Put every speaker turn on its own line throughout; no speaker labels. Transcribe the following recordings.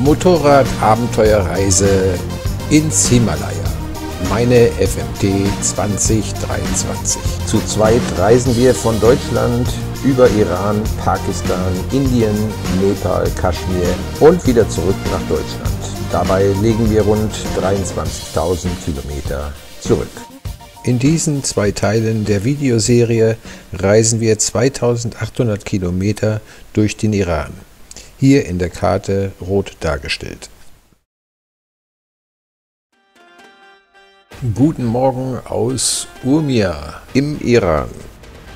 Motorrad-Abenteuerreise ins Himalaya. Meine FMT 2023.
Zu zweit reisen wir von Deutschland über Iran, Pakistan, Indien, Nepal, Kaschmir und wieder zurück nach Deutschland. Dabei legen wir rund 23.000 Kilometer zurück.
In diesen 2 Teilen der Videoserie reisen wir 2800 Kilometer durch den Iran. Hier in der Karte rot dargestellt. Guten Morgen aus Urmia im Iran.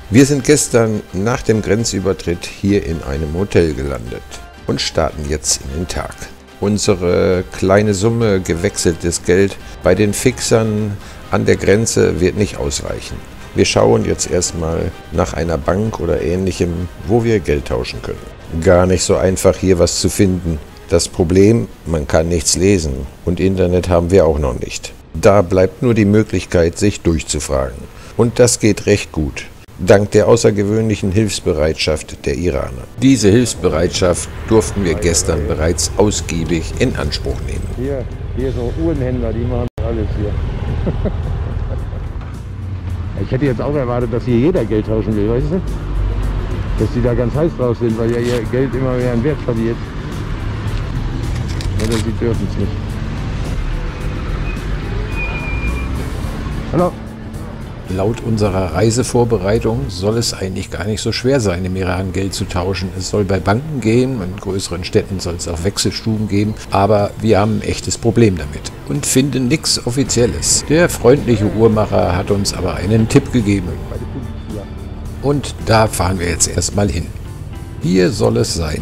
Wir sind gestern nach dem Grenzübertritt hier in einem Hotel gelandet und starten jetzt in den Tag. Unsere kleine Summe gewechseltes Geld bei den Fixern an der Grenze wird nicht ausreichen. Wir schauen jetzt erstmal nach einer Bank oder ähnlichem, wo wir Geld tauschen können. Gar nicht so einfach hier was zu finden. Das Problem, man kann nichts lesen und Internet haben wir auch noch nicht. Da bleibt nur die Möglichkeit, sich durchzufragen. Und das geht recht gut, dank der außergewöhnlichen Hilfsbereitschaft der Iraner. Diese Hilfsbereitschaft durften wir gestern bereits ausgiebig in Anspruch nehmen.
Hier so Uhrenhändler, die machen alles hier. Ich hätte jetzt auch erwartet, dass hier jeder Geld tauschen will, weißt du? Dass die da ganz heiß drauf sind, weil ja ihr Geld immer mehr an Wert verliert. Oder sie dürfen es nicht. Hallo.
Laut unserer Reisevorbereitung soll es eigentlich gar nicht so schwer sein, im Iran Geld zu tauschen. Es soll bei Banken gehen, in größeren Städten soll es auch Wechselstuben geben, aber wir haben ein echtes Problem damit und finden nichts Offizielles. Der freundliche Uhrmacher hat uns aber einen Tipp gegeben. Und da fahren wir jetzt erstmal hin. Hier soll es sein.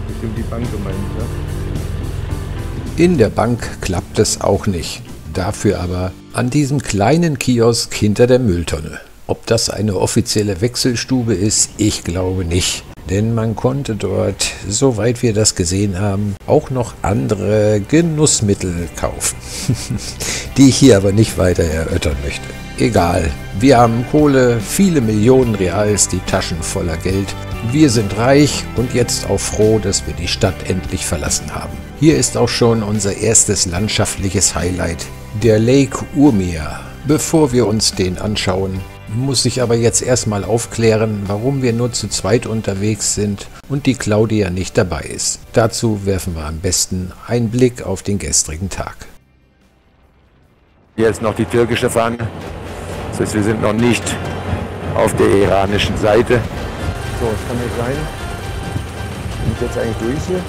Bestimmt die Bank gemeint, ja?
In der Bank klappt es auch nicht. Dafür aber an diesem kleinen Kiosk hinter der Mülltonne. Ob das eine offizielle Wechselstube ist, ich glaube nicht. Denn man konnte dort, soweit wir das gesehen haben, auch noch andere Genussmittel kaufen, die ich hier aber nicht weiter erörtern möchte. Egal, wir haben Kohle, viele Millionen Reals, die Taschen voller Geld. Wir sind reich und jetzt auch froh, dass wir die Stadt endlich verlassen haben. Hier ist auch schon unser erstes landschaftliches Highlight, der Lake Urmia. Bevor wir uns den anschauen, muss ich aber jetzt erstmal aufklären, warum wir nur zu zweit unterwegs sind und die Claudia nicht dabei ist. Dazu werfen wir am besten einen Blick auf den gestrigen Tag.
Hier ist noch die türkische Fahne. Das heißt, wir sind noch nicht auf der iranischen Seite. So, das kann nicht sein. Bin ich jetzt eigentlich durch hier?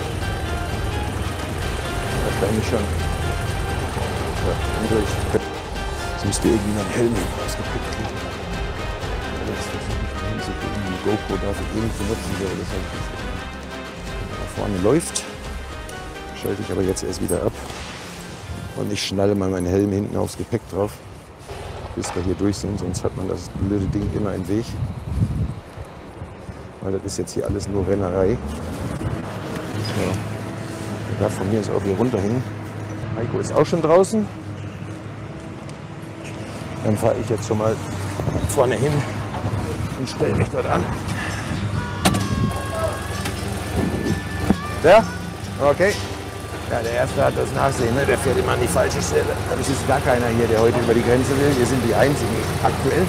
Wahrscheinlich schon. Ja, bin durch. Jetzt müsste irgendwie mein Helm rausgeguckt werden. Die GoPro darf ich eh nicht benutzen, so, das heißt, da vorne läuft. Schalte ich aber jetzt erst wieder ab. Und ich schnalle mal meinen Helm hinten aufs Gepäck drauf, bis wir hier durch sind, sonst hat man das blöde Ding immer im Weg. Weil das ist jetzt hier alles nur Rennerei. So. Ich darf von mir aus auch hier runterhängen. Heiko ist auch schon draußen. Dann fahre ich jetzt schon mal vorne hin und stelle mich dort an. Der? Okay. Ja, der Erste hat das Nachsehen, ne? Der fährt immer an die falsche Stelle. Da ist gar keiner hier, der heute über die Grenze will. Wir sind die Einzigen aktuell.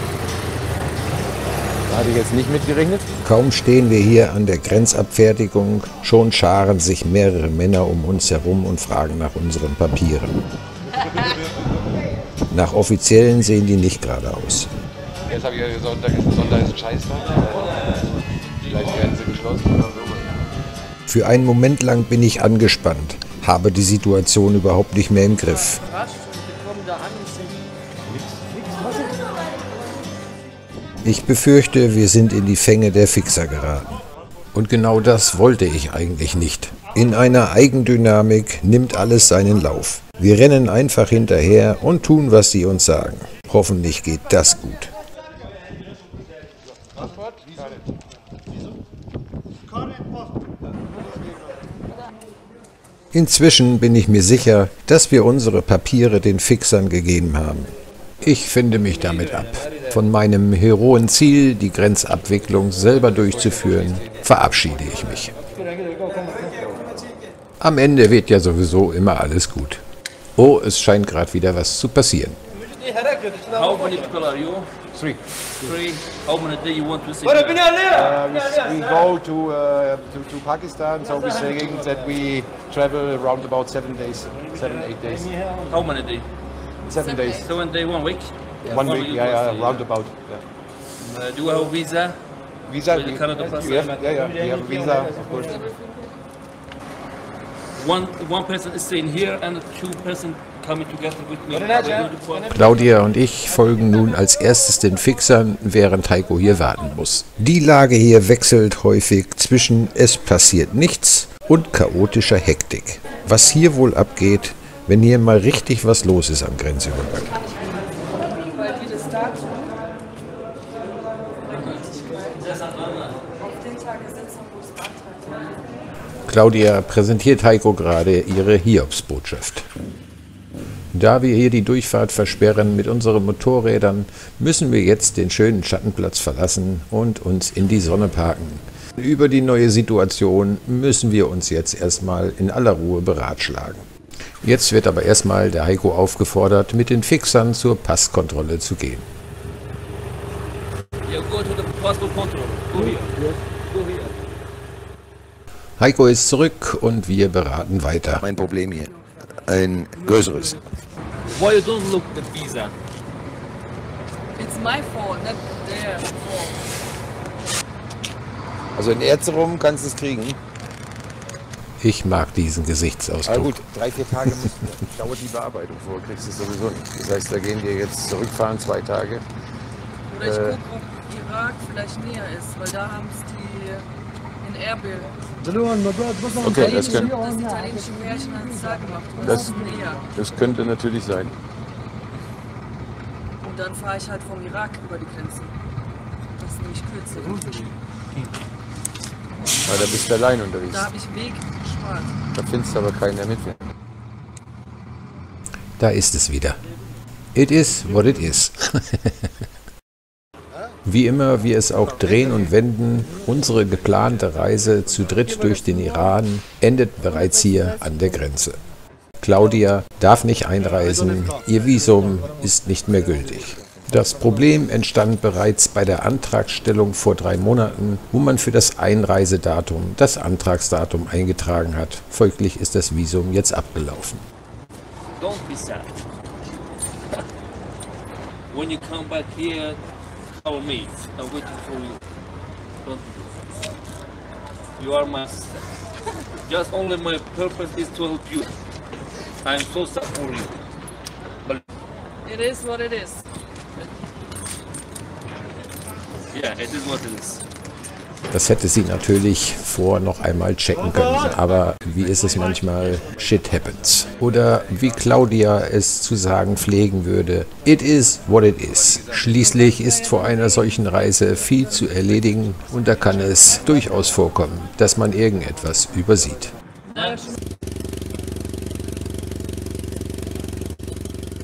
Da hatte ich jetzt nicht mitgerechnet.
Kaum stehen wir hier an der Grenzabfertigung, schon scharen sich mehrere Männer um uns herum und fragen nach unseren Papieren. Nach offiziellen sehen die nicht gerade aus.
Jetzt habe ich ja Sonntag ist ein Scheißtag. Vielleicht Grenze geschlossen.
Für einen Moment lang bin ich angespannt, habe die Situation überhaupt nicht mehr im Griff. Ich befürchte, wir sind in die Fänge der Fixer geraten. Und genau das wollte ich eigentlich nicht. In einer Eigendynamik nimmt alles seinen Lauf. Wir rennen einfach hinterher und tun, was sie uns sagen. Hoffentlich geht das gut. Inzwischen bin ich mir sicher, dass wir unsere Papiere den Fixern gegeben haben. Ich finde mich damit ab. Von meinem heroen Ziel, die Grenzabwicklung selber durchzuführen, verabschiede ich mich. Am Ende wird ja sowieso immer alles gut. Oh, es scheint gerade wieder was zu passieren.
How many people are you?
Three.
Three. How many days you want to stay?
We go to Pakistan, so we're saying that we travel around about 7 days, 8 days.
How many days?
7 days.
7 days, 1 week.
1 week,
you
yeah,
must stay.
round about. Yeah.
Do you have a visa?
Visa,
With Canada passport?
we have a visa, of course.
One person is staying here and 2 person coming together with me.
Claudia und ich folgen nun als erstes den Fixern, während Heiko hier warten muss. Die Lage hier wechselt häufig zwischen es passiert nichts und chaotischer Hektik. Was hier wohl abgeht, wenn hier mal richtig was los ist am Grenzübergang. Claudia präsentiert Heiko gerade ihre Hiobsbotschaft. Da wir hier die Durchfahrt versperren mit unseren Motorrädern, müssen wir jetzt den schönen Schattenplatz verlassen und uns in die Sonne parken. Über die neue Situation müssen wir uns jetzt erstmal in aller Ruhe beratschlagen. Jetzt wird aber erstmal der Heiko aufgefordert, mit den Fixern zur Passkontrolle zu gehen.
You go to the passport control. Go here. Go here.
Heiko ist zurück und wir beraten weiter.
Mein Problem hier, ein größeres.
Why you don't look the visa?
It's my fault, not their fault.
Also in Erzurum kannst du es kriegen.
Ich mag diesen
Aber
Gesichtsausdruck.
gut, 3-4 Tage dauert die Bearbeitung vor, kriegst du es sowieso nicht. Das heißt, da gehen wir jetzt zurückfahren, 2 Tage.
Oder ich gucke, ob Irak vielleicht näher ist, weil da haben es die in Erbil.
Okay, das
Das italienische Märchen hat es da gemacht. Und das ist näher.
Das könnte natürlich sein.
Und dann fahre ich halt vom Irak über die Grenze. Das ist nämlich kürzer.
Weil da bist du allein unterwegs.
Da habe ich Weg gespart.
Da findest du aber keinen, der mitfährt.
Da ist es wieder. It is what it is. Wie immer wir es auch drehen und wenden, unsere geplante Reise zu dritt durch den Iran endet bereits hier an der Grenze. Claudia darf nicht einreisen, ihr Visum ist nicht mehr gültig. Das Problem entstand bereits bei der Antragstellung vor 3 Monaten, wo man für das Einreisedatum das Antragsdatum eingetragen hat. Folglich ist das Visum jetzt abgelaufen.
Don't be sad. When you come back here, call me. I'm waiting for you. Don't do that. You are my sister. Just only my purpose is to help you. I'm so sad for you. But
It is what it is.
yeah, it is what it is.
Das hätte sie natürlich vor noch einmal checken können, aber wie ist es manchmal? Shit happens. Oder wie Claudia es zu sagen pflegen würde, it is what it is. Schließlich ist vor einer solchen Reise viel zu erledigen und da kann es durchaus vorkommen, dass man irgendetwas übersieht.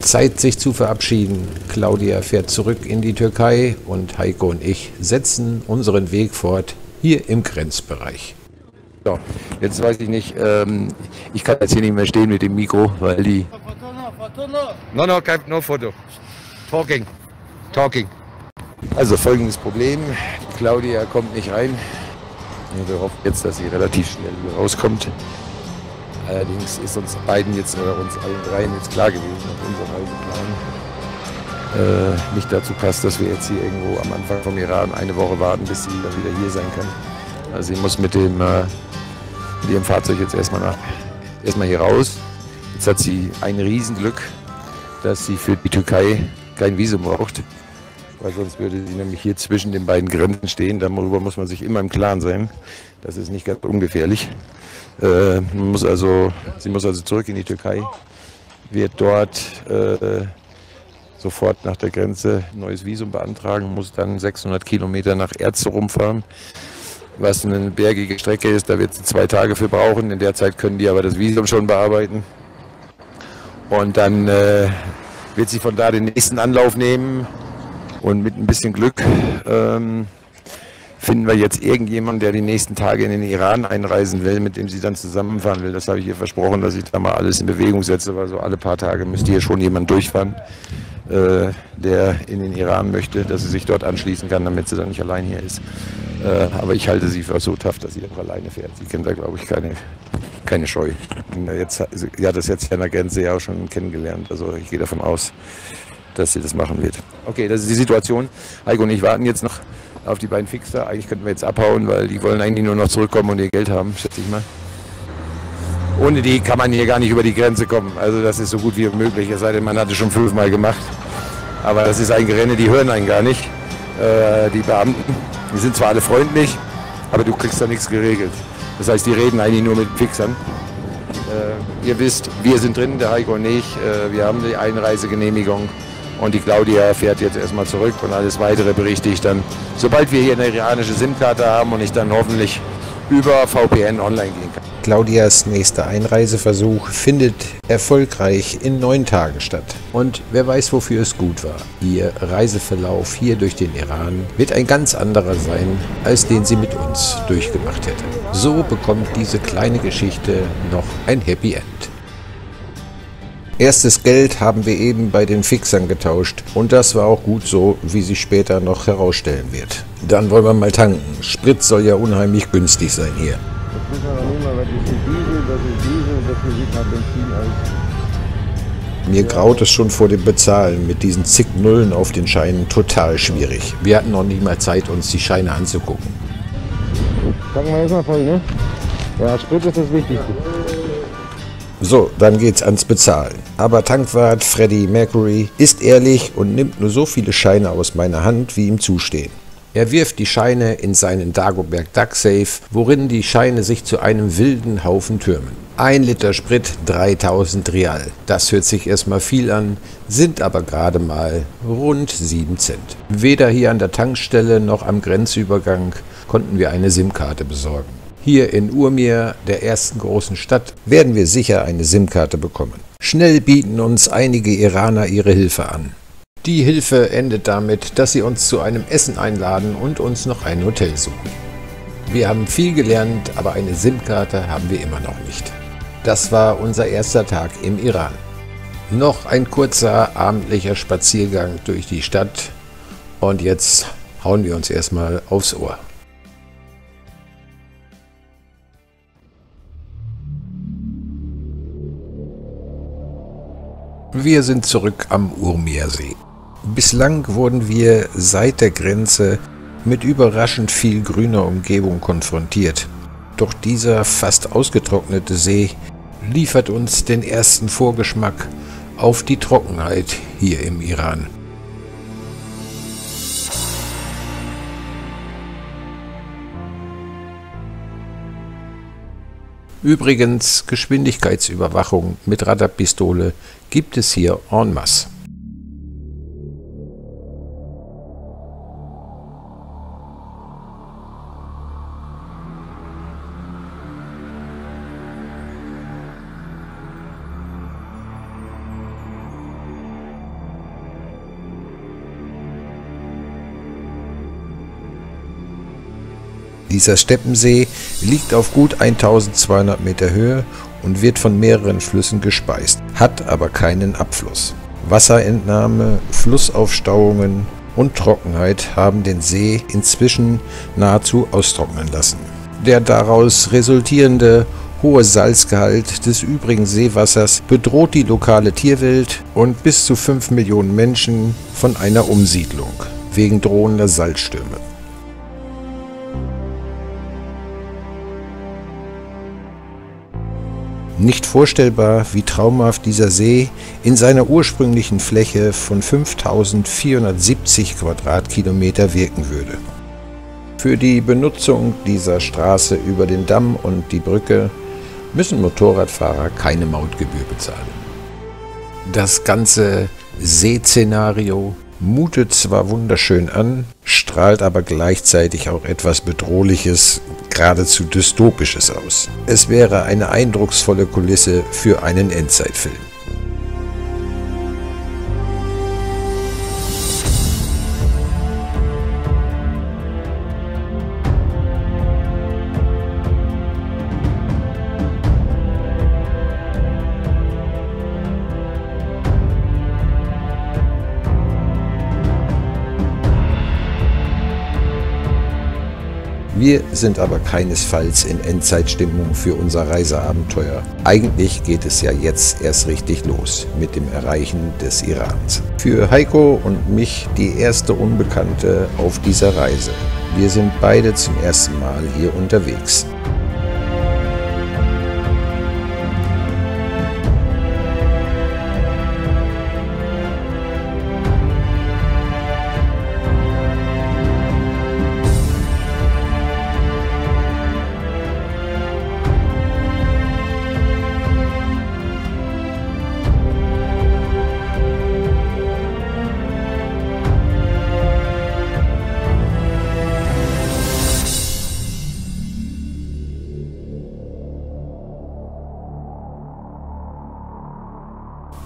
Zeit, sich zu verabschieden. Claudia fährt zurück in die Türkei und Heiko und ich setzen unseren Weg fort, hier im Grenzbereich.
So, jetzt weiß ich nicht, ich kann jetzt hier nicht mehr stehen mit dem Mikro, weil die... No Foto. Talking. Also folgendes Problem, Claudia kommt nicht rein. Wir hoffen jetzt, dass sie relativ schnell wieder rauskommt. Allerdings ist uns beiden jetzt, oder uns allen dreien jetzt klar gewesen, dass unser Reiseplan nicht dazu passt, dass wir jetzt hier irgendwo am Anfang vom Iran eine Woche warten, bis sie dann wieder hier sein kann. Also sie muss mit ihrem Fahrzeug jetzt erstmal hier raus. Jetzt hat sie ein Riesenglück, dass sie für die Türkei kein Visum braucht, weil sonst würde sie nämlich hier zwischen den beiden Grenzen stehen. Darüber muss man sich immer im Klaren sein. Das ist nicht ganz ungefährlich. Sie muss also zurück in die Türkei, wird dort sofort nach der Grenze ein neues Visum beantragen, muss dann 600 Kilometer nach Erzurum fahren, was eine bergige Strecke ist. Da wird sie 2 Tage für brauchen. In der Zeit können die aber das Visum schon bearbeiten. Und dann wird sie von da den nächsten Anlauf nehmen und mit ein bisschen Glück finden wir jetzt irgendjemanden, der die nächsten Tage in den Iran einreisen will, mit dem sie dann zusammenfahren will. Das habe ich ihr versprochen, dass ich da mal alles in Bewegung setze, weil so alle paar Tage müsste hier schon jemand durchfahren, der in den Iran möchte, dass sie sich dort anschließen kann, damit sie dann nicht allein hier ist. Aber ich halte sie für so tough, dass sie auch alleine fährt. Sie kennt da, glaube ich, keine Scheu. Und jetzt, sie hat das jetzt an der Grenze ja auch schon kennengelernt. Also ich gehe davon aus, dass sie das machen wird. Okay, das ist die Situation. Heiko und ich warten jetzt noch auf die beiden Fixer. Eigentlich könnten wir jetzt abhauen, weil die wollen eigentlich nur noch zurückkommen und ihr Geld haben, schätze ich mal. Ohne die kann man hier gar nicht über die Grenze kommen. Also das ist so gut wie möglich, es sei denn, man hat es schon 5-mal gemacht. Aber das ist ein Gerenne, die hören einen gar nicht. Die Beamten, die sind zwar alle freundlich, aber du kriegst da nichts geregelt. Das heißt, die reden eigentlich nur mit Fixern. Ihr wisst, wir sind drin, der Heiko und ich. Wir haben die Einreisegenehmigung. Und die Claudia fährt jetzt erstmal zurück und alles Weitere berichte ich dann, sobald wir hier eine iranische SIM-Karte haben und ich dann hoffentlich über VPN online gehen kann.
Claudias nächster Einreiseversuch findet erfolgreich in 9 Tagen statt. Und wer weiß, wofür es gut war. Ihr Reiseverlauf hier durch den Iran wird ein ganz anderer sein, als den sie mit uns durchgemacht hätte. So bekommt diese kleine Geschichte noch ein Happy End. Erstes Geld haben wir eben bei den Fixern getauscht und das war auch gut so, wie sich später noch herausstellen wird. Dann wollen wir mal tanken. Sprit soll ja unheimlich günstig sein hier.
Das muss man aber nehmen, weil das ist Diesel, das sieht nach Benzin aus.
Mir graut es schon vor dem Bezahlen, mit diesen zig Nullen auf den Scheinen total schwierig. Wir hatten noch nicht mal Zeit, uns die Scheine anzugucken.
Tanken wir erstmal voll, ne? Ja, Sprit ist das Wichtigste.
So, dann geht's ans Bezahlen. Aber Tankwart Freddie Mercury ist ehrlich und nimmt nur so viele Scheine aus meiner Hand, wie ihm zustehen. Er wirft die Scheine in seinen Dagobert Ducksafe, worin die Scheine sich zu einem wilden Haufen türmen. 1 Liter Sprit, 3000 Rial. Das hört sich erstmal viel an, sind aber gerade mal rund 7 Cent. Weder hier an der Tankstelle noch am Grenzübergang konnten wir eine SIM-Karte besorgen. Hier in Urmia, der ersten großen Stadt, werden wir sicher eine SIM-Karte bekommen. Schnell bieten uns einige Iraner ihre Hilfe an. Die Hilfe endet damit, dass sie uns zu einem Essen einladen und uns noch ein Hotel suchen. Wir haben viel gelernt, aber eine SIM-Karte haben wir immer noch nicht. Das war unser erster Tag im Iran. Noch ein kurzer abendlicher Spaziergang durch die Stadt und jetzt hauen wir uns erstmal aufs Ohr. Wir sind zurück am Urmiasee. Bislang wurden wir seit der Grenze mit überraschend viel grüner Umgebung konfrontiert. Doch dieser fast ausgetrocknete See liefert uns den ersten Vorgeschmack auf die Trockenheit hier im Iran. Übrigens, Geschwindigkeitsüberwachung mit Radarpistole gibt es hier en masse. Dieser Steppensee liegt auf gut 1200 Meter Höhe und wird von mehreren Flüssen gespeist, hat aber keinen Abfluss. Wasserentnahme, Flussaufstauungen und Trockenheit haben den See inzwischen nahezu austrocknen lassen. Der daraus resultierende hohe Salzgehalt des übrigen Seewassers bedroht die lokale Tierwelt und bis zu 5 Millionen Menschen von einer Umsiedlung wegen drohender Salzstürme. Nicht vorstellbar, wie traumhaft dieser See in seiner ursprünglichen Fläche von 5470 Quadratkilometer wirken würde. Für die Benutzung dieser Straße über den Damm und die Brücke müssen Motorradfahrer keine Mautgebühr bezahlen. Das ganze Seeszenario mutet zwar wunderschön an, strahlt aber gleichzeitig auch etwas Bedrohliches, geradezu Dystopisches aus. Es wäre eine eindrucksvolle Kulisse für einen Endzeitfilm. Wir sind aber keinesfalls in Endzeitstimmung für unser Reiseabenteuer. Eigentlich geht es ja jetzt erst richtig los mit dem Erreichen des Irans. Für Heiko und mich die erste Unbekannte auf dieser Reise. Wir sind beide zum ersten Mal hier unterwegs.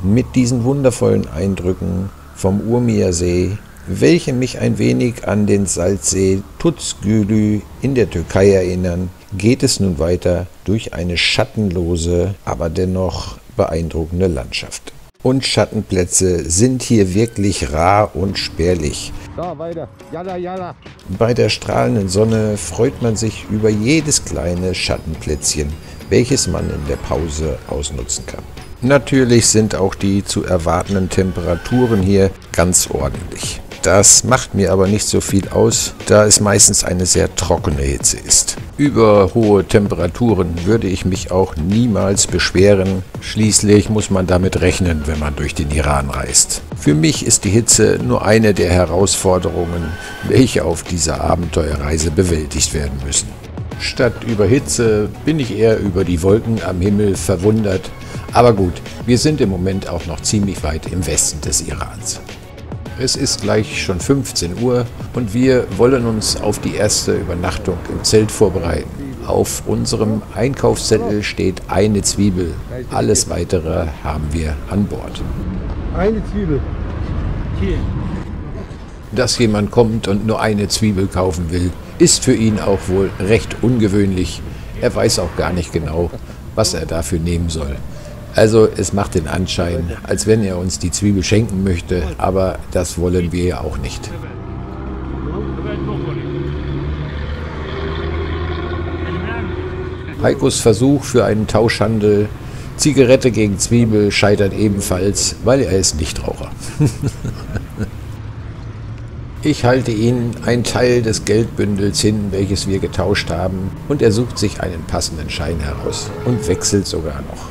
Mit diesen wundervollen Eindrücken vom Urmia-See, welche mich ein wenig an den Salzsee Tuzgülü in der Türkei erinnern, geht es nun weiter durch eine schattenlose, aber dennoch beeindruckende Landschaft. Und Schattenplätze sind hier wirklich rar und spärlich.
So, weiter. Jalla, jalla.
Bei der strahlenden Sonne freut man sich über jedes kleine Schattenplätzchen, welches man in der Pause ausnutzen kann. Natürlich sind auch die zu erwartenden Temperaturen hier ganz ordentlich. Das macht mir aber nicht so viel aus, da es meistens eine sehr trockene Hitze ist. Über hohe Temperaturen würde ich mich auch niemals beschweren. Schließlich muss man damit rechnen, wenn man durch den Iran reist. Für mich ist die Hitze nur eine der Herausforderungen, welche auf dieser Abenteuerreise bewältigt werden müssen. Statt über Hitze bin ich eher über die Wolken am Himmel verwundert. Aber gut, wir sind im Moment auch noch ziemlich weit im Westen des Irans. Es ist gleich schon 15 Uhr und wir wollen uns auf die erste Übernachtung im Zelt vorbereiten. Auf unserem Einkaufszettel steht eine Zwiebel. Alles Weitere haben wir an Bord.
Eine Zwiebel.
Dass jemand kommt und nur eine Zwiebel kaufen will, ist für ihn auch wohl recht ungewöhnlich. Er weiß auch gar nicht genau, was er dafür nehmen soll. Also es macht den Anschein, als wenn er uns die Zwiebel schenken möchte, aber das wollen wir ja auch nicht. Heikos Versuch für einen Tauschhandel, Zigarette gegen Zwiebel, scheitert ebenfalls, weil er ist Nichtraucher. Ich halte ihm einen Teil des Geldbündels hin, welches wir getauscht haben, und er sucht sich einen passenden Schein heraus und wechselt sogar noch.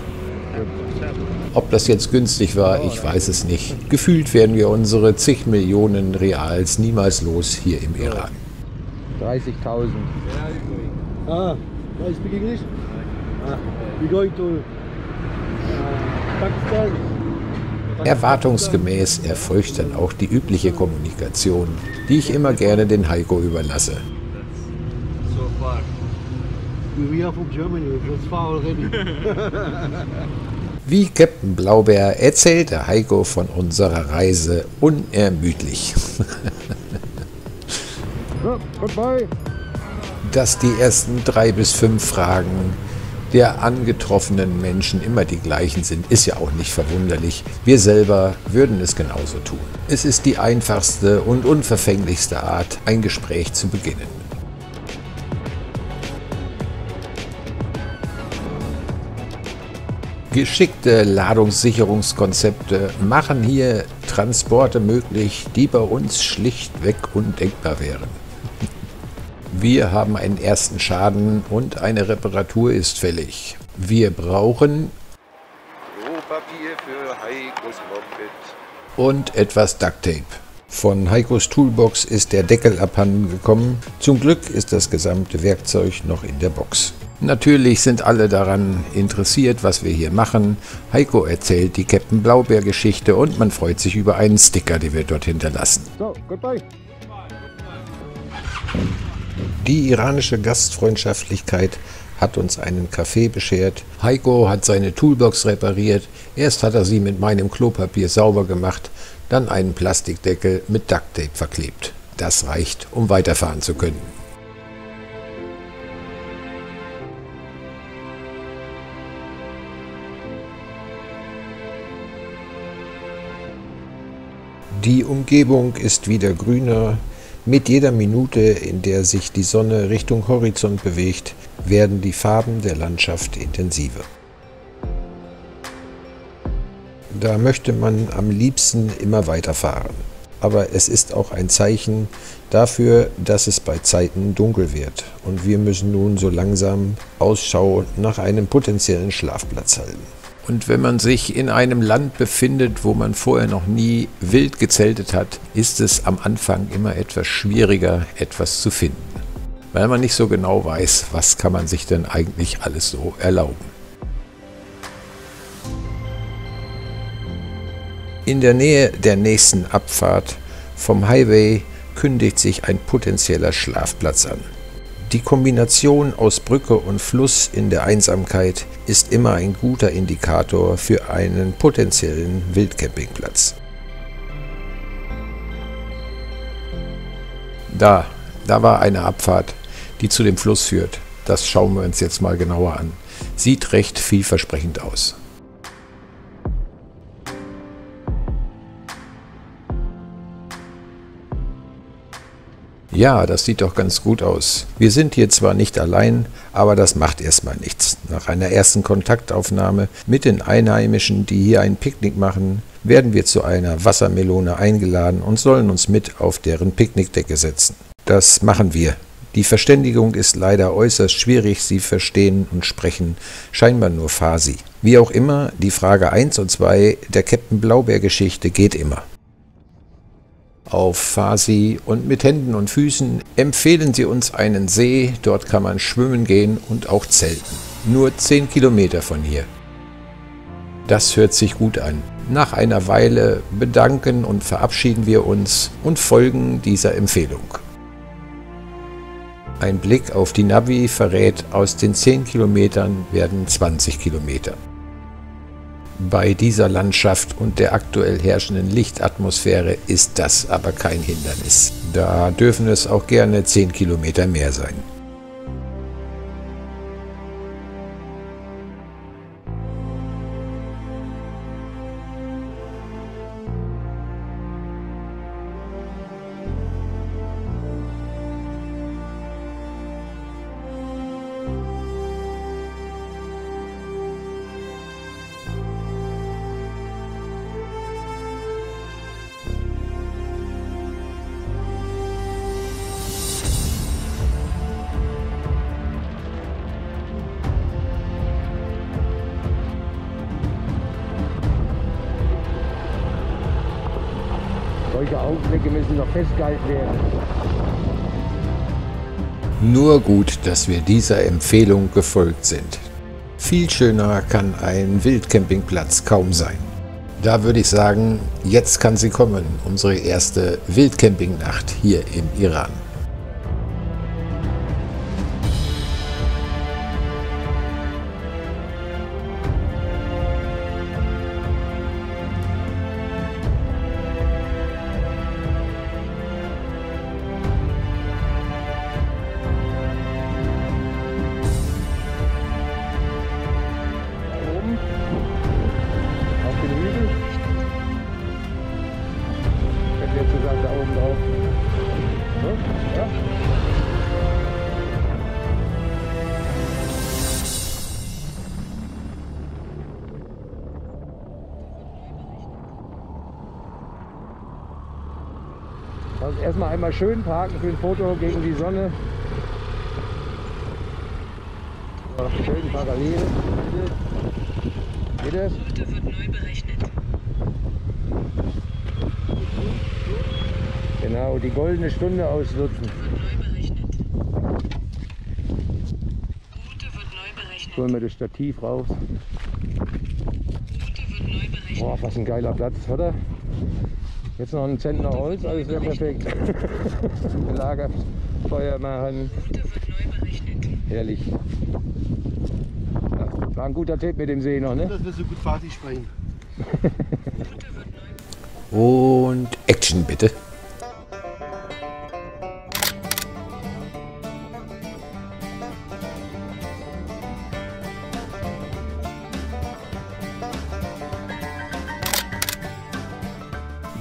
Ob das jetzt günstig war, ich weiß es nicht. Gefühlt werden wir unsere zig Millionen Reals niemals los hier im Iran.
30.000.
I speak English. We're going to Pakistan.
Erwartungsgemäß erfolgt dann auch die übliche Kommunikation, die ich immer gerne den Heiko überlasse.
So far.
We are from Germany. It's far already.
Wie Captain Blaubeer erzählte Heiko von unserer Reise unermüdlich. Dass die ersten 3 bis 5 Fragen der angetroffenen Menschen immer die gleichen sind, ist ja auch nicht verwunderlich. Wir selber würden es genauso tun. Es ist die einfachste und unverfänglichste Art, ein Gespräch zu beginnen. Geschickte Ladungssicherungskonzepte machen hier Transporte möglich, die bei uns schlichtweg undenkbar wären. Wir haben einen ersten Schaden und eine Reparatur ist fällig. Wir brauchen
Klopapier für Heikos Moped.
und etwas Ducktape. Von Heikos Toolbox ist der Deckel abhanden gekommen. Zum Glück ist das gesamte Werkzeug noch in der Box. Natürlich sind alle daran interessiert, was wir hier machen. Heiko erzählt die Captain Blaubeer-Geschichte und man freut sich über einen Sticker, den wir dort hinterlassen.
So, goodbye.
Die iranische Gastfreundschaftlichkeit hat uns einen Kaffee beschert. Heiko hat seine Toolbox repariert. Erst hat er sie mit meinem Klopapier sauber gemacht, dann einen Plastikdeckel mit Ducktape verklebt. Das reicht, um weiterfahren zu können. Die Umgebung ist wieder grüner, Mit jeder Minute, in der sich die Sonne Richtung Horizont bewegt, werden die Farben der Landschaft intensiver. Da möchte man am liebsten immer weiterfahren. Aber es ist auch ein Zeichen dafür, dass es bei Zeiten dunkel wird und wir müssen nun so langsam Ausschau nach einem potenziellen Schlafplatz halten. Und wenn man sich in einem Land befindet, wo man vorher noch nie wild gezeltet hat, ist es am Anfang immer etwas schwieriger, etwas zu finden, weil man nicht so genau weiß, was kann man sich denn eigentlich alles so erlauben. In der Nähe der nächsten Abfahrt vom Highway kündigt sich ein potenzieller Schlafplatz an. Die Kombination aus Brücke und Fluss in der Einsamkeit ist immer ein guter Indikator für einen potenziellen Wildcampingplatz. Da war eine Abfahrt, die zu dem Fluss führt. Das schauen wir uns jetzt mal genauer an. Sieht recht vielversprechend aus. Ja, das sieht doch ganz gut aus. Wir sind hier zwar nicht allein, aber das macht erstmal nichts. Nach einer ersten Kontaktaufnahme mit den Einheimischen, die hier ein Picknick machen, werden wir zu einer Wassermelone eingeladen und sollen uns mit auf deren Picknickdecke setzen. Das machen wir. Die Verständigung ist leider äußerst schwierig, sie verstehen und sprechen scheinbar nur Farsi. Wie auch immer, die Frage 1 und 2 der Captain Blaubeer-Geschichte geht immer. Auf Farsi und mit Händen und Füßen empfehlen sie uns einen See, dort kann man schwimmen gehen und auch zelten. Nur 10 Kilometer von hier. Das hört sich gut an. Nach einer Weile bedanken und verabschieden wir uns und folgen dieser Empfehlung. Ein Blick auf die Navi verrät, aus den 10 Kilometern werden 20 Kilometer. Bei dieser Landschaft und der aktuell herrschenden Lichtatmosphäre ist das aber kein Hindernis. Da dürfen es auch gerne 10 Kilometer mehr sein.
Solche Augenblicke müssen noch festgehalten werden.
Nur gut, dass wir dieser Empfehlung gefolgt sind. Viel schöner kann ein Wildcampingplatz kaum sein. Da würde ich sagen, jetzt kann sie kommen, unsere erste Wildcampingnacht hier im Iran.
Also erstmal einmal schön parken für ein Foto gegen die Sonne. Schön parallel. Geht das?
Route wird neu berechnet.
Genau, die goldene Stunde ausnutzen.
Neu berechnet. Route wird neu berechnet.
Holen wir das Stativ raus.
Route wird neu berechnet.
Boah, was ein geiler Platz, oder? Jetzt noch ein Zentner Holz, alles wäre perfekt. Gelagert, Feuer machen.
Route wird neu berechnet.
Herrlich. Ja, war ein guter Tipp mit dem See noch, ne?
Dass wir so gut Farsi sprechen.
Und Action bitte.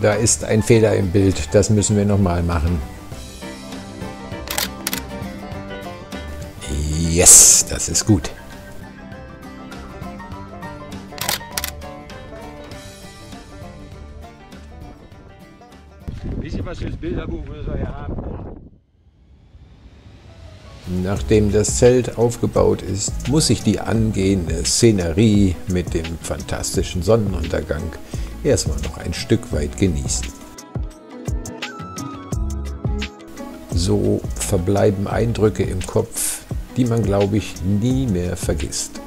Da ist ein Fehler im Bild, das müssen wir nochmal machen. Yes, das ist gut.
Wisst ihr, was fürs Bilderbuch müssen wir ja haben?
Nachdem das Zelt aufgebaut ist, muss ich die angehende Szenerie mit dem fantastischen Sonnenuntergang erstmal noch ein Stück weit genießen. So verbleiben Eindrücke im Kopf, die man, glaube ich, nie mehr vergisst.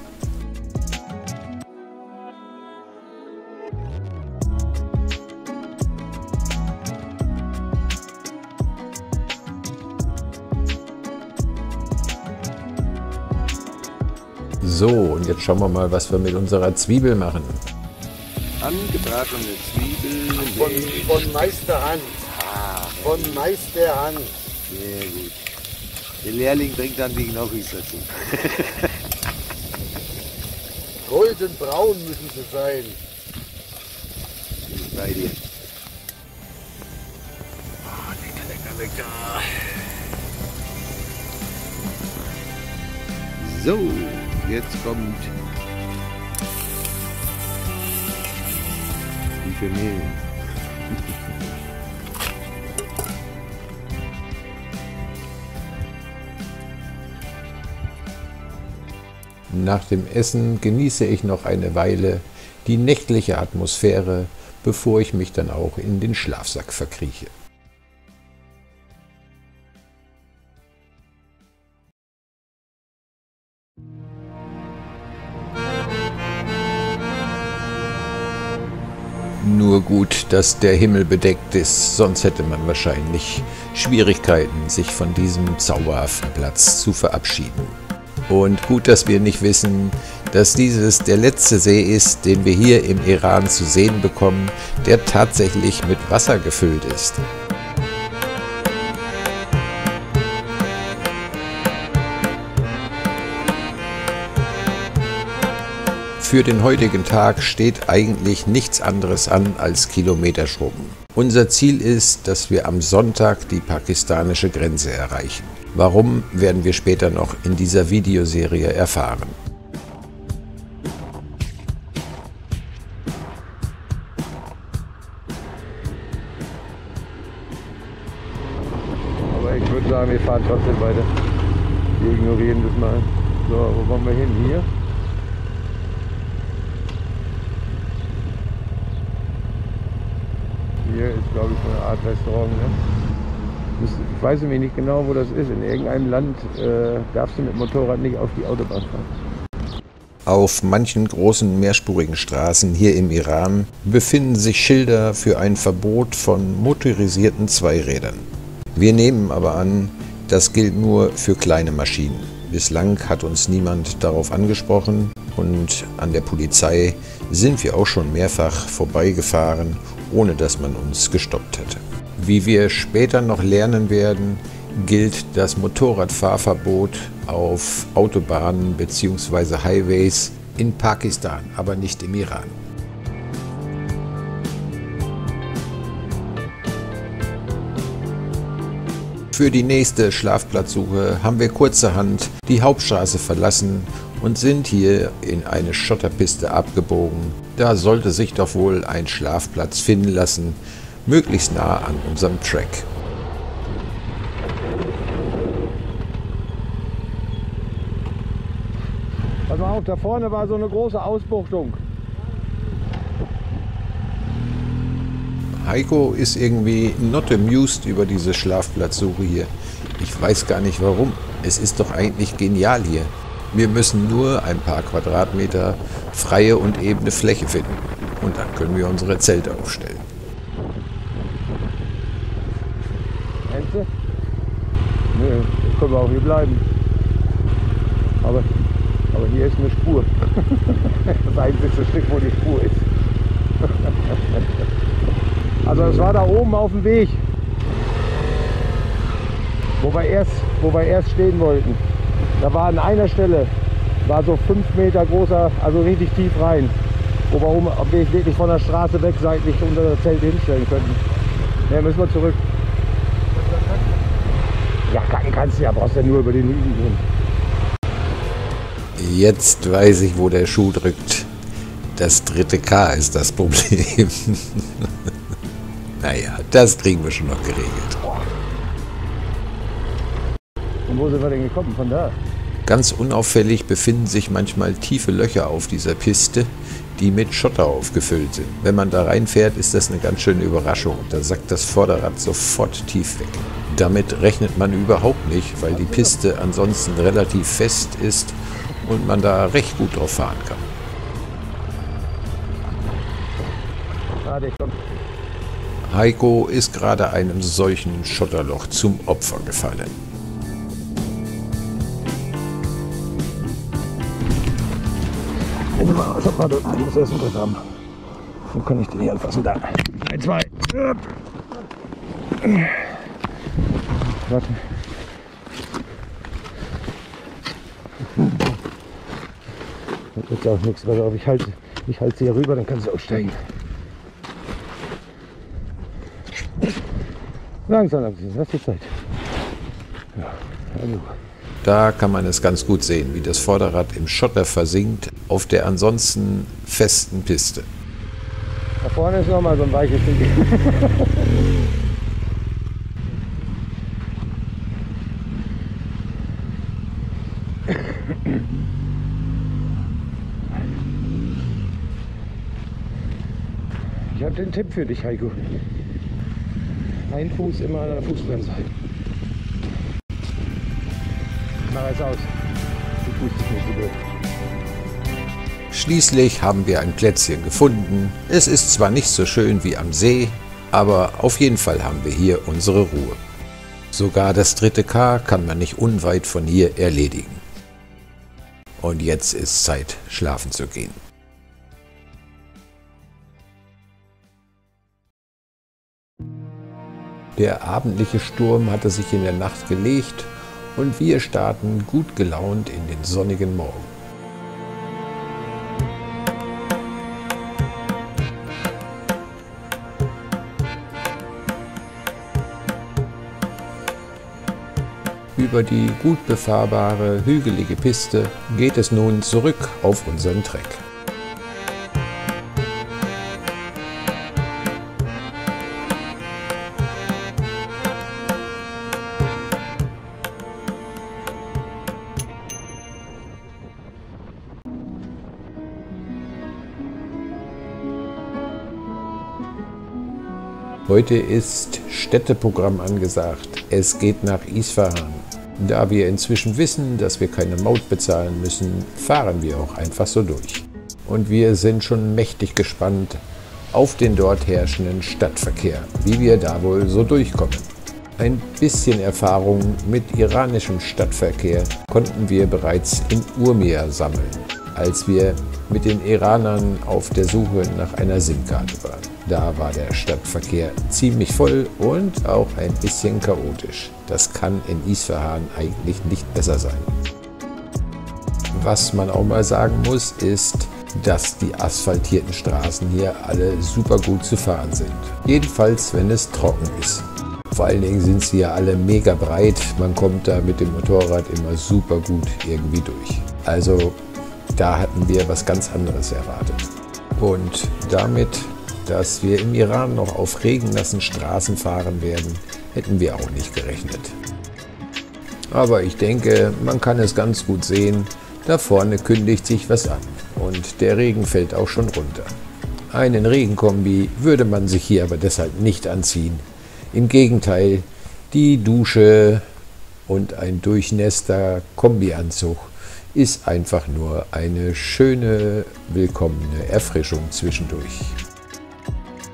So, und jetzt schauen wir mal, was wir mit unserer Zwiebel machen.
Angebratene Zwiebeln.
Von Meisterhand. Von Meisterhand.
Sehr gut. Der Lehrling bringt dann die Gnocchis dazu.
Goldenbraun müssen sie sein.
Bin ich bei dir. Oh, lecker, lecker, lecker. So, jetzt kommt die Vermehl.
Nach dem Essen genieße ich noch eine Weile die nächtliche Atmosphäre, bevor ich mich dann auch in den Schlafsack verkrieche. Nur gut, dass der Himmel bedeckt ist, sonst hätte man wahrscheinlich Schwierigkeiten, sich von diesem zauberhaften Platz zu verabschieden. Und gut, dass wir nicht wissen, dass dieses der letzte See ist, den wir hier im Iran zu sehen bekommen, der tatsächlich mit Wasser gefüllt ist. Für den heutigen Tag steht eigentlich nichts anderes an als Kilometerschrubben. Unser Ziel ist, dass wir am Sonntag die pakistanische Grenze erreichen. Warum, werden wir später noch in dieser Videoserie erfahren.
Aber ich würde sagen, wir fahren trotzdem weiter. Wir ignorieren das mal. So, wo wollen wir hin? Hier? Hier ist, glaube ich, so eine Art Restaurant. Ne? Ich weiß nämlich nicht genau, wo das ist. In irgendeinem Land darfst du mit Motorrad nicht auf die Autobahn fahren.
Auf manchen großen mehrspurigen Straßen hier im Iran befinden sich Schilder für ein Verbot von motorisierten Zweirädern. Wir nehmen aber an, das gilt nur für kleine Maschinen. Bislang hat uns niemand darauf angesprochen und an der Polizei sind wir auch schon mehrfach vorbeigefahren, ohne dass man uns gestoppt hätte. Wie wir später noch lernen werden, gilt das Motorradfahrverbot auf Autobahnen bzw. Highways in Pakistan, aber nicht im Iran. Für die nächste Schlafplatzsuche haben wir kurzerhand die Hauptstraße verlassen und sind hier in eine Schotterpiste abgebogen. Da sollte sich doch wohl ein Schlafplatz finden lassen, möglichst nah an unserem Track.
Pass mal auf, da vorne war so eine große Ausbuchtung.
Heiko ist irgendwie not amused über diese Schlafplatzsuche hier. Ich weiß gar nicht warum. Es ist doch eigentlich genial hier. Wir müssen nur ein paar Quadratmeter freie und ebene Fläche finden. Und dann können wir unsere Zelte aufstellen.
Meinst du? Nö, können wir auch hier bleiben. Aber hier ist eine Spur. Das einzige Stück, wo die Spur ist. Also das war da oben auf dem Weg, wo wir erst stehen wollten. Da war an einer Stelle, war so 5 Meter großer, also richtig tief rein, wo wir oben wirklich von der Straße weg seitlich unter das Zelt hinstellen könnten. Ja, müssen wir zurück. Ja, kacken kannst du ja, brauchst ja nur über den Hügel gehen.
Jetzt weiß ich, wo der Schuh drückt. Das dritte K ist das Problem. Naja, das kriegen wir schon noch geregelt.
Und wo sind wir denn gekommen? Von da?
Ganz unauffällig befinden sich manchmal tiefe Löcher auf dieser Piste, die mit Schotter aufgefüllt sind. Wenn man da reinfährt, ist das eine ganz schöne Überraschung. Da sackt das Vorderrad sofort tief weg. Damit rechnet man überhaupt nicht, weil die Piste ansonsten relativ fest ist und man da recht gut drauf fahren kann. Heiko ist gerade einem solchen Schotterloch zum Opfer gefallen.
Sag mal, du musst das im Griff haben. Wo kann ich den hier anfassen? Da. 1, 2. Warte. Das wird auch nichts. Pass auf, ich halte sie hier rüber, dann kannst du aussteigen. Langsam, hast du Zeit. Ja, also.
Da kann man es ganz gut sehen, wie das Vorderrad im Schotter versinkt auf der ansonsten festen Piste.
Da vorne ist nochmal so ein weiches Ding. Ich habe den Tipp für dich, Heiko. Ein Fuß immer an der Fußbremse. Mach es aus. Du tust es nicht so blöd.
Schließlich haben wir ein Plätzchen gefunden. Es ist zwar nicht so schön wie am See, aber auf jeden Fall haben wir hier unsere Ruhe. Sogar das dritte K kann man nicht unweit von hier erledigen. Und jetzt ist Zeit, schlafen zu gehen. Der abendliche Sturm hatte sich in der Nacht gelegt und wir starten gut gelaunt in den sonnigen Morgen. Über die gut befahrbare, hügelige Piste geht es nun zurück auf unseren Treck. Heute ist Städteprogramm angesagt. Es geht nach Isfahan. Da wir inzwischen wissen, dass wir keine Maut bezahlen müssen, fahren wir auch einfach so durch. Und wir sind schon mächtig gespannt auf den dort herrschenden Stadtverkehr, wie wir da wohl so durchkommen. Ein bisschen Erfahrung mit iranischem Stadtverkehr konnten wir bereits in Urmia sammeln, als wir mit den Iranern auf der Suche nach einer SIM-Karte waren. Da war der Stadtverkehr ziemlich voll und auch ein bisschen chaotisch. Das kann in Isfahan eigentlich nicht besser sein. Was man auch mal sagen muss, ist, dass die asphaltierten Straßen hier alle super gut zu fahren sind. Jedenfalls, wenn es trocken ist. Vor allen Dingen sind sie ja alle mega breit. Man kommt da mit dem Motorrad immer super gut irgendwie durch. Also da hatten wir was ganz anderes erwartet. Und damit, dass wir im Iran noch auf regennassen Straßen fahren werden, hätten wir auch nicht gerechnet. Aber ich denke, man kann es ganz gut sehen, da vorne kündigt sich was an und der Regen fällt auch schon runter. Einen Regenkombi würde man sich hier aber deshalb nicht anziehen. Im Gegenteil, die Dusche und ein durchnässter Kombianzug ist einfach nur eine schöne, willkommene Erfrischung zwischendurch.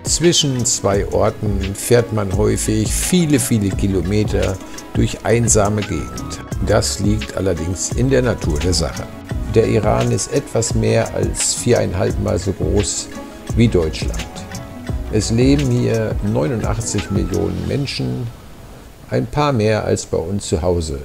Zwischen zwei Orten fährt man häufig viele Kilometer durch einsame Gegend. Das liegt allerdings in der Natur der Sache. Der Iran ist etwas mehr als 4,5 Mal so groß wie Deutschland. Es leben hier 89 Millionen Menschen, ein paar mehr als bei uns zu Hause.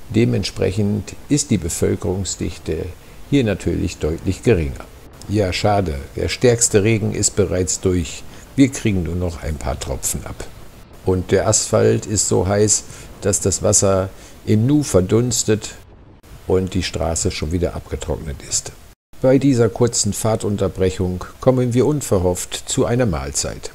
Dementsprechend ist die Bevölkerungsdichte hier natürlich deutlich geringer. Ja, schade, der stärkste Regen ist bereits durch. Wir kriegen nur noch ein paar Tropfen ab. Und der Asphalt ist so heiß, dass das Wasser im Nu verdunstet und die Straße schon wieder abgetrocknet ist. Bei dieser kurzen Fahrtunterbrechung kommen wir unverhofft zu einer Mahlzeit.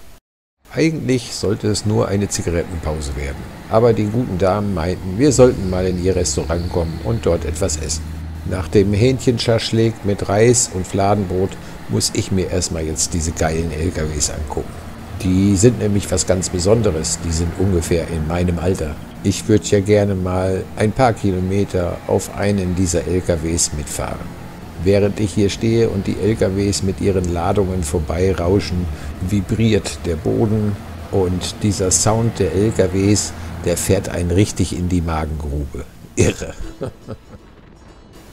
Eigentlich sollte es nur eine Zigarettenpause werden, aber die guten Damen meinten, wir sollten mal in ihr Restaurant kommen und dort etwas essen. Nach dem Hähnchenschaschlik mit Reis und Fladenbrot muss ich mir erstmal jetzt diese geilen LKWs angucken. Die sind nämlich was ganz Besonderes, die sind ungefähr in meinem Alter. Ich würde ja gerne mal ein paar Kilometer auf einen dieser LKWs mitfahren. Während ich hier stehe und die LKWs mit ihren Ladungen vorbeirauschen, vibriert der Boden und dieser Sound der LKWs, der fährt einen richtig in die Magengrube. Irre.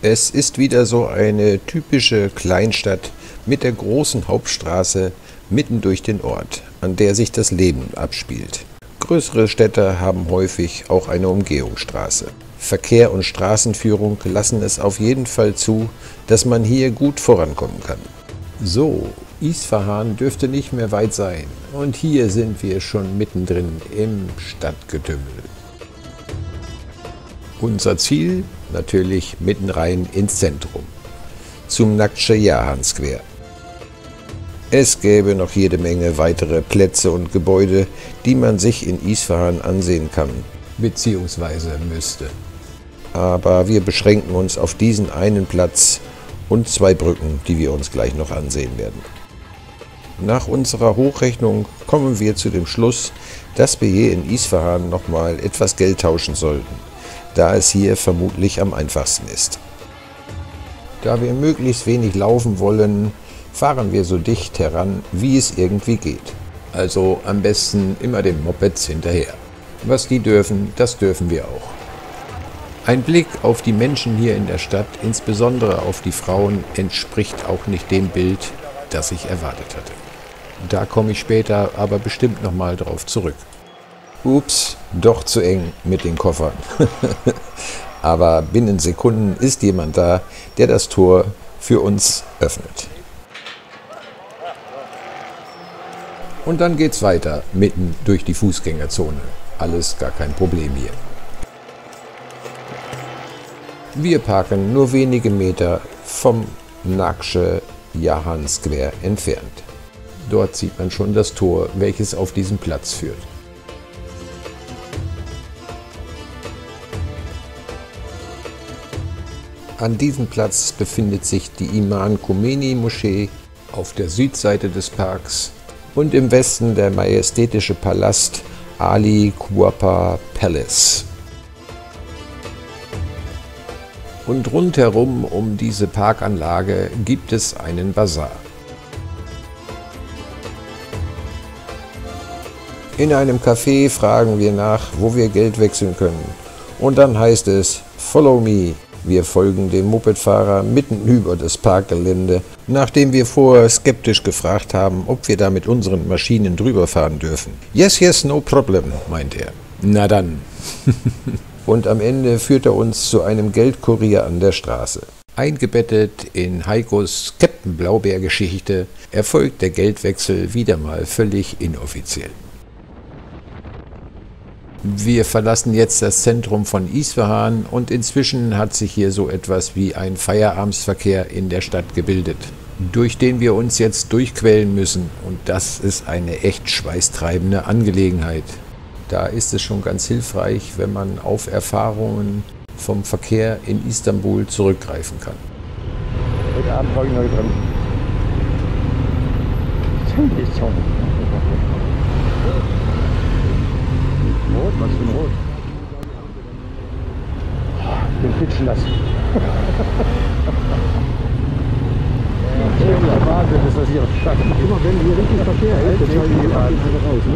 Es ist wieder so eine typische Kleinstadt mit der großen Hauptstraße mitten durch den Ort, an der sich das Leben abspielt. Größere Städte haben häufig auch eine Umgehungsstraße. Verkehr und Straßenführung lassen es auf jeden Fall zu, dass man hier gut vorankommen kann. So, Isfahan dürfte nicht mehr weit sein und hier sind wir schon mittendrin im Stadtgetümmel. Unser Ziel natürlich mitten rein ins Zentrum, zum Nakşe Jahan Square. Es gäbe noch jede Menge weitere Plätze und Gebäude, die man sich in Isfahan ansehen kann, beziehungsweise müsste. Aber wir beschränken uns auf diesen einen Platz und 2 Brücken, die wir uns gleich noch ansehen werden. Nach unserer Hochrechnung kommen wir zu dem Schluss, dass wir hier in Isfahan nochmal etwas Geld tauschen sollten, da es hier vermutlich am einfachsten ist. Da wir möglichst wenig laufen wollen, fahren wir so dicht heran, wie es irgendwie geht. Also am besten immer den Mopeds hinterher. Was die dürfen, das dürfen wir auch. Ein Blick auf die Menschen hier in der Stadt, insbesondere auf die Frauen, entspricht auch nicht dem Bild, das ich erwartet hatte. Da komme ich später aber bestimmt nochmal drauf zurück. Ups, doch zu eng mit den Koffern. Aber binnen Sekunden ist jemand da, der das Tor für uns öffnet. Und dann geht's weiter, mitten durch die Fußgängerzone. Alles gar kein Problem hier. Wir parken nur wenige Meter vom Nakşe Jahan Square entfernt. Dort sieht man schon das Tor, welches auf diesen Platz führt. An diesem Platz befindet sich die Imam Khomeini Moschee auf der Südseite des Parks und im Westen der majestätische Palast Ali Quapa Palace. Und rundherum um diese Parkanlage gibt es einen Bazar. In einem Café fragen wir nach, wo wir Geld wechseln können. Und dann heißt es, follow me. Wir folgen dem Mopedfahrer mitten über das Parkgelände, nachdem wir vorher skeptisch gefragt haben, ob wir da mit unseren Maschinen drüber fahren dürfen. Yes, yes, no problem, meint er. Na dann. Und am Ende führt er uns zu einem Geldkurier an der Straße. Eingebettet in Heikos Captain Blaubeer-Geschichte erfolgt der Geldwechsel wieder mal völlig inoffiziell. Wir verlassen jetzt das Zentrum von Isfahan und inzwischen hat sich hier so etwas wie ein Feierabendsverkehr in der Stadt gebildet, durch den wir uns jetzt durchquälen müssen, und das ist eine echt schweißtreibende Angelegenheit. Da ist es schon ganz hilfreich, wenn man auf Erfahrungen vom Verkehr in Istanbul zurückgreifen kann.
Heute Abend fahre ich neu dran. Rot, was für ein Rot? Ich bin pitchen lassen. Ja, Wahnsinn, ist das hier Stadt. Immer wenn hier richtig Verkehr ist, dann schalten die alle raus, ne?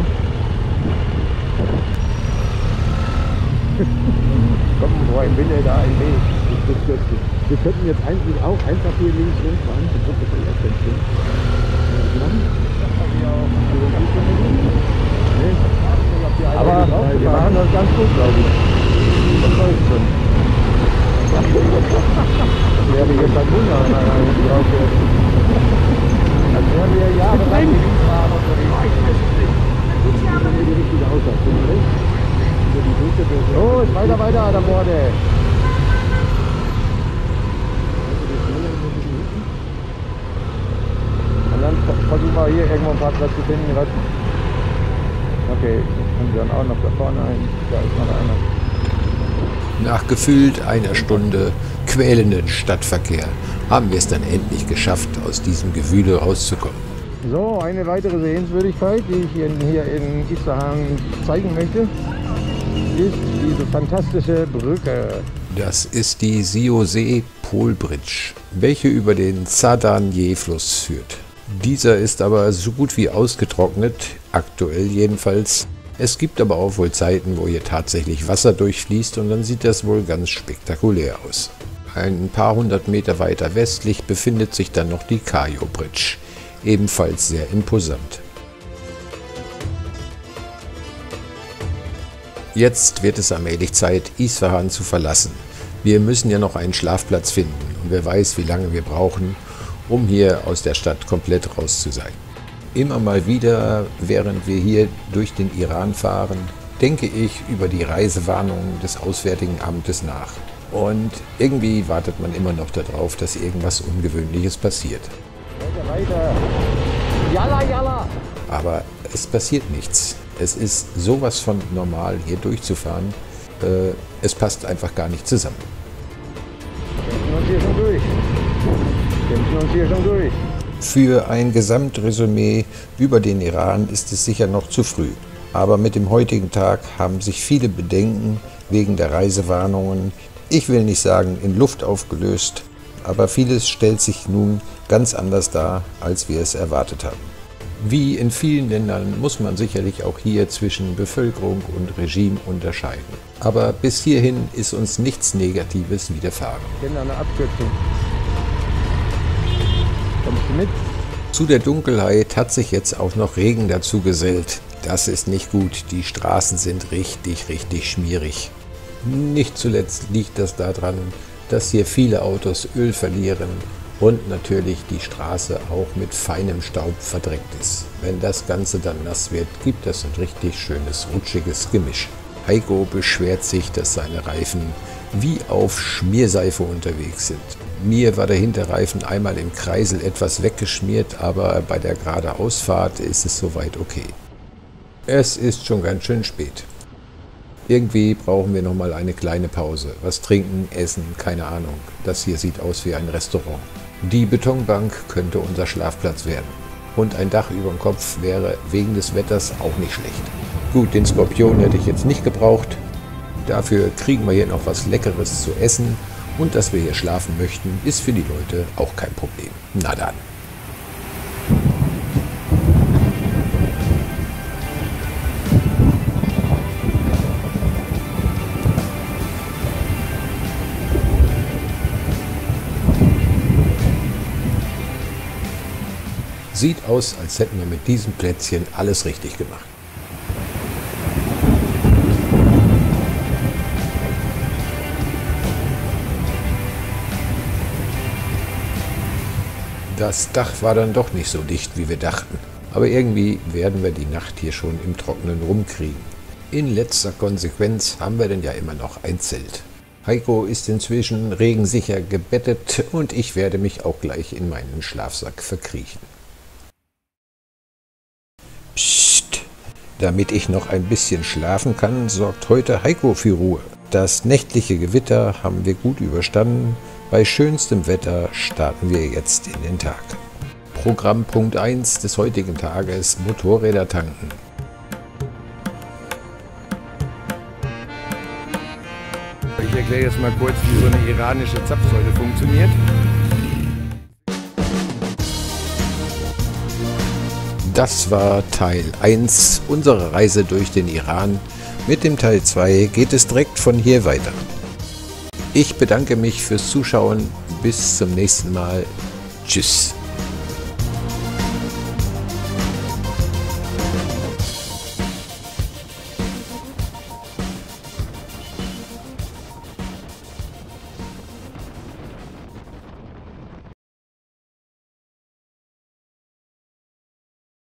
Komm, wohin will der da ein Weg? Wir könnten jetzt eigentlich auch einfach hier links rumfahren. Die Gruppe ist echt ganz schön. Aber wir machen das ganz gut, glaube ich. Das läuft schon. Das wäre jetzt ein Wunder, wenn man da drauf fährt. Als wären wir jahrelang links fahren unterwegs. Das ist die richtige Ausfahrt. Los, weiter, da vorne. Schlafplatz zu finden gerade. Okay, und dann auch noch da vorne ein. Da ist noch einer.
Nach gefühlt einer Stunde quälenden Stadtverkehr haben wir es dann endlich geschafft, aus diesem Gewühle rauszukommen.
So, eine weitere Sehenswürdigkeit, die ich hier in Isfahan zeigen möchte, ist diese fantastische Brücke.
Das ist die Siosee Pol Bridge, welche über den Zadanier-Fluss führt. Dieser ist aber so gut wie ausgetrocknet, aktuell jedenfalls. Es gibt aber auch wohl Zeiten, wo hier tatsächlich Wasser durchfließt und dann sieht das wohl ganz spektakulär aus. Ein paar hundert Meter weiter westlich befindet sich dann noch die Cayo Bridge, ebenfalls sehr imposant. Jetzt wird es allmählich Zeit, Isfahan zu verlassen. Wir müssen ja noch einen Schlafplatz finden und wer weiß, wie lange wir brauchen, um hier aus der Stadt komplett raus zu sein. Immer mal wieder, während wir hier durch den Iran fahren, denke ich über die Reisewarnungen des Auswärtigen Amtes nach. Und irgendwie wartet man immer noch darauf, dass irgendwas Ungewöhnliches passiert.
Weiter. Yalla, yalla.
Aber es passiert nichts. Es ist sowas von normal, hier durchzufahren. Es passt einfach gar nicht zusammen.
Kämpfen uns hier schon durch. Kämpfen uns hier schon durch.
Für ein Gesamtresümee über den Iran ist es sicher noch zu früh. Aber mit dem heutigen Tag haben sich viele Bedenken wegen der Reisewarnungen, ich will nicht sagen in Luft aufgelöst, aber vieles stellt sich nun ganz anders dar, als wir es erwartet haben. Wie in vielen Ländern muss man sicherlich auch hier zwischen Bevölkerung und Regime unterscheiden. Aber bis hierhin ist uns nichts Negatives widerfahren.
Ich kenne eine Abkürzung. Kommst du mit?
Zu der Dunkelheit hat sich jetzt auch noch Regen dazu gesellt. Das ist nicht gut, die Straßen sind richtig schmierig. Nicht zuletzt liegt das daran, dass hier viele Autos Öl verlieren und natürlich die Straße auch mit feinem Staub verdreckt ist. Wenn das Ganze dann nass wird, gibt es ein richtig schönes, rutschiges Gemisch. Heiko beschwert sich, dass seine Reifen wie auf Schmierseife unterwegs sind. Mir war der Hinterreifen einmal im Kreisel etwas weggeschmiert, aber bei der Geradeausfahrt ist es soweit okay. Es ist schon ganz schön spät. Irgendwie brauchen wir noch mal eine kleine Pause. Was trinken, essen, keine Ahnung. Das hier sieht aus wie ein Restaurant. Die Betonbank könnte unser Schlafplatz werden. Und ein Dach über dem Kopf wäre wegen des Wetters auch nicht schlecht. Gut, den Skorpion hätte ich jetzt nicht gebraucht. Dafür kriegen wir hier noch was Leckeres zu essen. Und dass wir hier schlafen möchten, ist für die Leute auch kein Problem. Na dann. Sieht aus, als hätten wir mit diesem Plätzchen alles richtig gemacht. Das Dach war dann doch nicht so dicht, wie wir dachten. Aber irgendwie werden wir die Nacht hier schon im Trockenen rumkriegen. In letzter Konsequenz haben wir denn ja immer noch ein Zelt. Heiko ist inzwischen regensicher gebettet und ich werde mich auch gleich in meinen Schlafsack verkriechen. Psst, damit ich noch ein bisschen schlafen kann, sorgt heute Heiko für Ruhe. Das nächtliche Gewitter haben wir gut überstanden. Bei schönstem Wetter starten wir jetzt in den Tag. Programmpunkt 1 des heutigen Tages: Motorräder tanken.
Ich erkläre jetzt mal kurz, wie so eine iranische Zapfsäule funktioniert.
Das war Teil 1 unserer Reise durch den Iran. Mit dem Teil 2 geht es direkt von hier weiter. Ich bedanke mich fürs Zuschauen. Bis zum nächsten Mal. Tschüss.